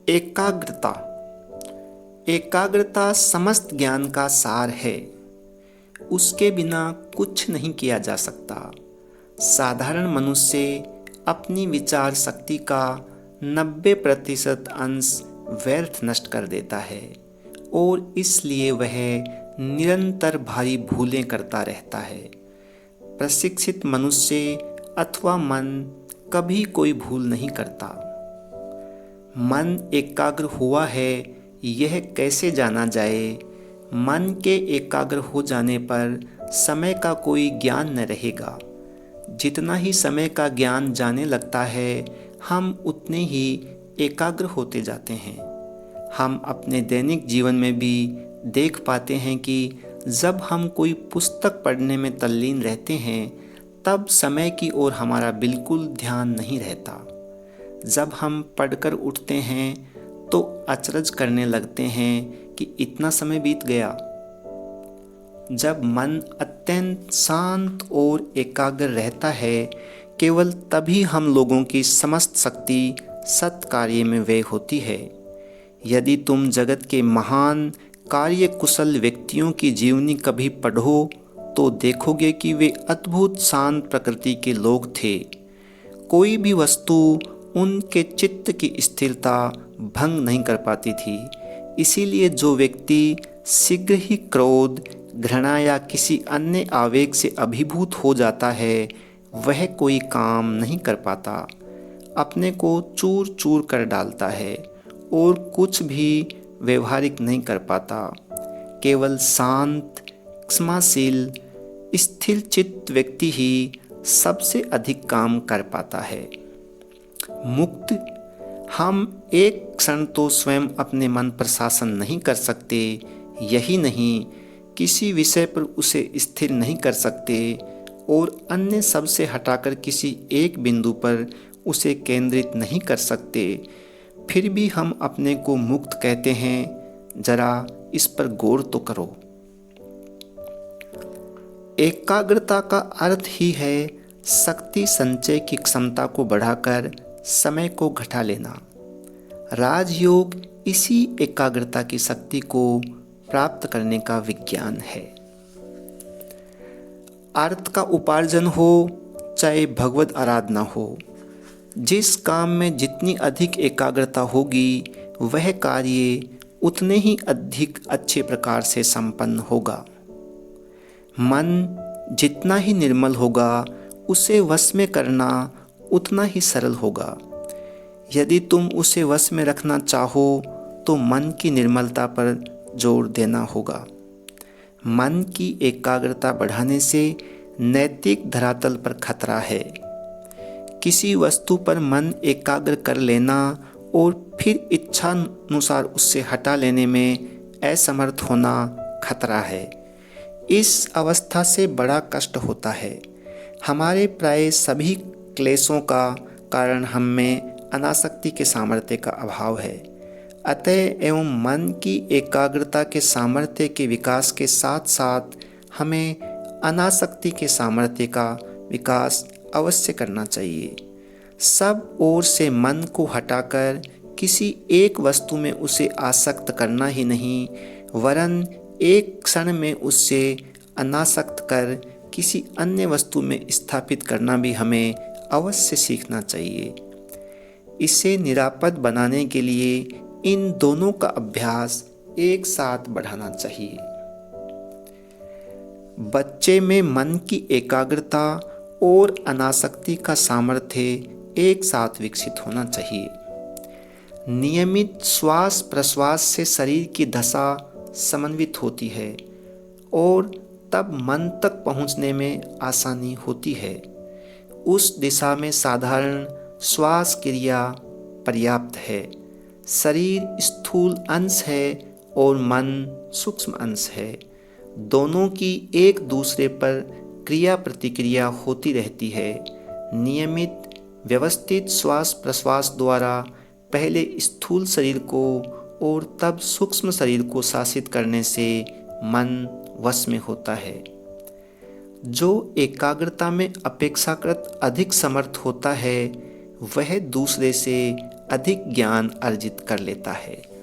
एकाग्रता। एकाग्रता समस्त ज्ञान का सार है। उसके बिना कुछ नहीं किया जा सकता। साधारण मनुष्य अपनी विचार शक्ति का 90% अंश व्यर्थ नष्ट कर देता है और इसलिए वह निरंतर भारी भूलें करता रहता है। प्रशिक्षित मनुष्य अथवा मन कभी कोई भूल नहीं करता। मन एकाग्र हुआ है यह कैसे जाना जाए? मन के एकाग्र हो जाने पर समय का कोई ज्ञान न रहेगा। जितना ही समय का ज्ञान जाने लगता है हम उतने ही एकाग्र होते जाते हैं। हम अपने दैनिक जीवन में भी देख पाते हैं कि जब हम कोई पुस्तक पढ़ने में तल्लीन रहते हैं तब समय की ओर हमारा बिल्कुल ध्यान नहीं रहता। जब हम पढ़कर उठते हैं तो अचरज करने लगते हैं कि इतना समय बीत गया। जब मन अत्यंत शांत और एकाग्र रहता है केवल तभी हम लोगों की समस्त शक्ति सत्कार्य में व्यय होती है। यदि तुम जगत के महान कार्य कुशल व्यक्तियों की जीवनी कभी पढ़ो तो देखोगे कि वे अद्भुत शांत प्रकृति के लोग थे। कोई भी वस्तु उनके चित्त की स्थिरता भंग नहीं कर पाती थी। इसीलिए जो व्यक्ति शीघ्र ही क्रोध, घृणा या किसी अन्य आवेग से अभिभूत हो जाता है वह कोई काम नहीं कर पाता, अपने को चूर चूर कर डालता है और कुछ भी व्यवहारिक नहीं कर पाता। केवल शांत, क्षमाशील, स्थिर चित्त व्यक्ति ही सबसे अधिक काम कर पाता है। मुक्त। हम एक क्षण तो स्वयं अपने मन पर शासन नहीं कर सकते, यही नहीं किसी विषय पर उसे स्थिर नहीं कर सकते और अन्य सब से हटाकर किसी एक बिंदु पर उसे केंद्रित नहीं कर सकते। फिर भी हम अपने को मुक्त कहते हैं। जरा इस पर गौर तो करो। एकाग्रता का अर्थ ही है शक्ति संचय की क्षमता को बढ़ाकर समय को घटा लेना। राजयोग इसी एकाग्रता की शक्ति को प्राप्त करने का विज्ञान है। अर्थ का उपार्जन हो चाहे भगवत आराधना हो, जिस काम में जितनी अधिक एकाग्रता होगी वह कार्य उतने ही अधिक अच्छे प्रकार से संपन्न होगा। मन जितना ही निर्मल होगा उसे वश में करना उतना ही सरल होगा। यदि तुम उसे वश में रखना चाहो तो मन की निर्मलता पर जोर देना होगा। मन की एकाग्रता बढ़ाने से नैतिक धरातल पर खतरा है। किसी वस्तु पर मन एकाग्र कर लेना और फिर इच्छानुसार उससे हटा लेने में असमर्थ होना खतरा है। इस अवस्था से बड़ा कष्ट होता है। हमारे प्राय सभी क्लेशों का कारण हम में अनासक्ति के सामर्थ्य का अभाव है। अतः एवं मन की एकाग्रता के सामर्थ्य के विकास के साथ साथ हमें अनासक्ति के सामर्थ्य का विकास अवश्य करना चाहिए। सब ओर से मन को हटाकर किसी एक वस्तु में उसे आसक्त करना ही नहीं वरन एक क्षण में उससे अनासक्त कर किसी अन्य वस्तु में स्थापित करना भी हमें अवश्य सीखना चाहिए। इसे निरापद बनाने के लिए इन दोनों का अभ्यास एक साथ बढ़ाना चाहिए। बच्चे में मन की एकाग्रता और अनासक्ति का सामर्थ्य एक साथ विकसित होना चाहिए। नियमित श्वास प्रश्वास से शरीर की दशा समन्वित होती है और तब मन तक पहुंचने में आसानी होती है। उस दिशा में साधारण श्वास क्रिया पर्याप्त है। शरीर स्थूल अंश है और मन सूक्ष्म अंश है। दोनों की एक दूसरे पर क्रिया प्रतिक्रिया होती रहती है। नियमित व्यवस्थित श्वास प्रश्वास द्वारा पहले स्थूल शरीर को और तब सूक्ष्म शरीर को शासित करने से मन वश में होता है। जो एकाग्रता में अपेक्षाकृत अधिक समर्थ होता है वह दूसरे से अधिक ज्ञान अर्जित कर लेता है।